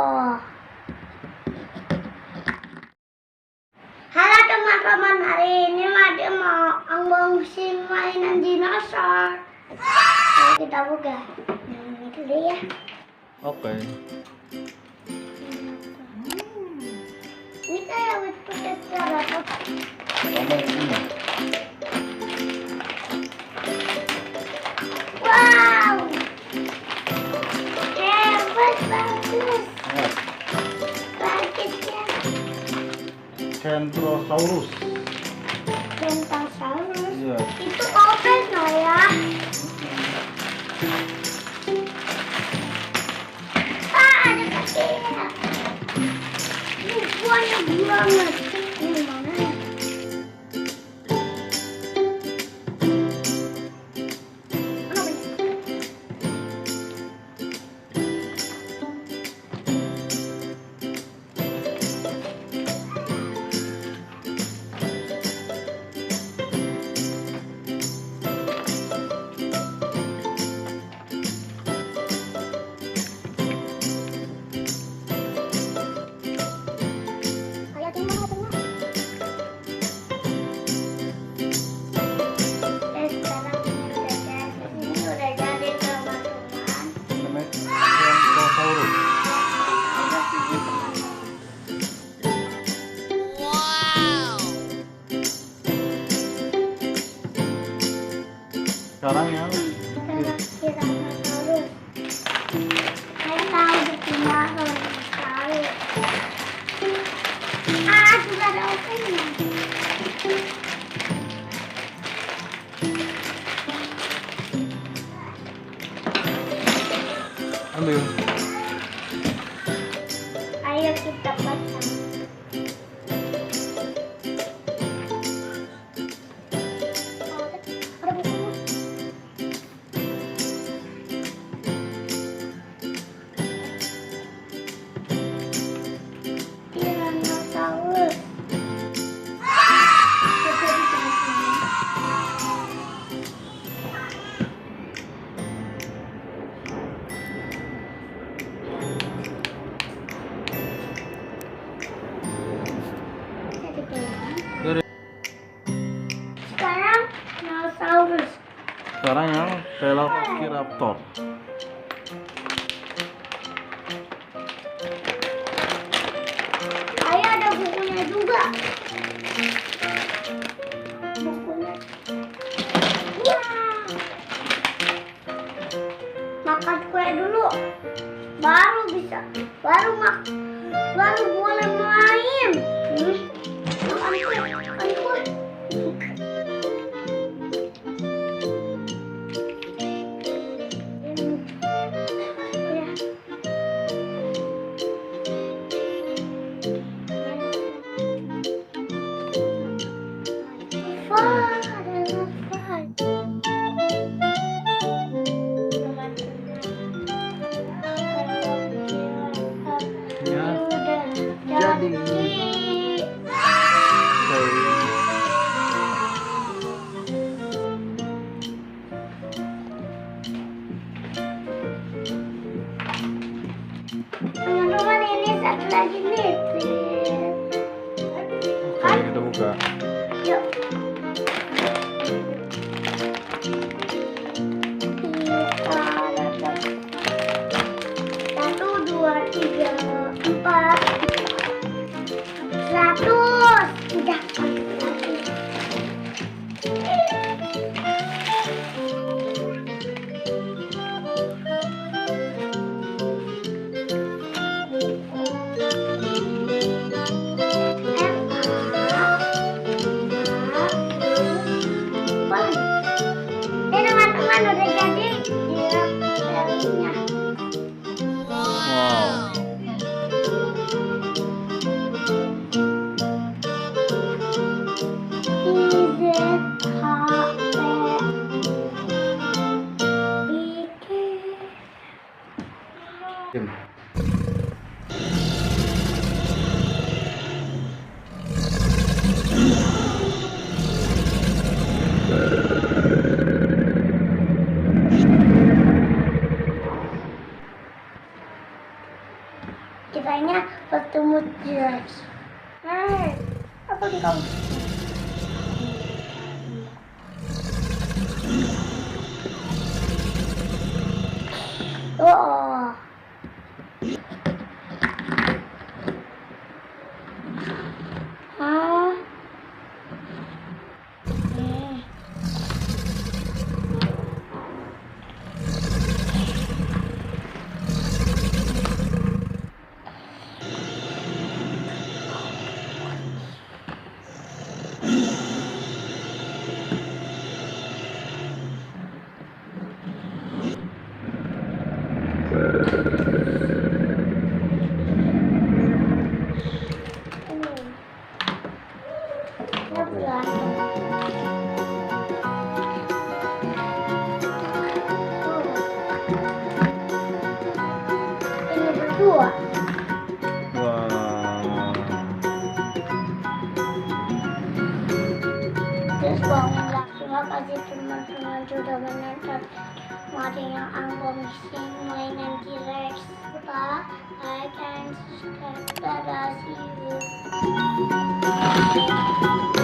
Halo teman-teman, hari ini Made mau unboxing mainan dinosaur. Ayo kita buka. Ini dulu ya. Oke. Ini kayak pakai serabut. Wow, hebat, bagus. Rakitnya Centrosaurus. Centrosaurus. Iya. Itu open loh ya. Ada kakinya. Ini banyak banget. Ini mana ya? Sekarang yang Tyrannosaurus. Saya tahu betina kalau tahu. Sudah ada opennya. ambil. Ayo kita pasang. Ada bukunya. Tyrannosaurus. Dari Sekarang dinosaurus. sekarang yang Velociraptor. Ayo ada bukunya juga. Bukunya. Wah. Makan kue dulu. Baru bisa. Baru boleh main. Makan kue. Makan kue. Ya. Wah, ada nafas. Ya, Udah jadi. Teman-teman, ini satu lagi nih. Oke, kita buka. Yuk. Satu, dua, tiga, empat. 100. Udah. Teman-teman, udah jadi dia dalamnya. Wow. Kitanya bertemu T-Rex. Hei, apa di kamu? Oh. Hah? Ini berdua. Wah. Terus bangunlah. Terima kasih teman-teman sudah menonton. Mari yang unboxing mainan T-Rex. Lupa like and subscribe. Dadah, see you.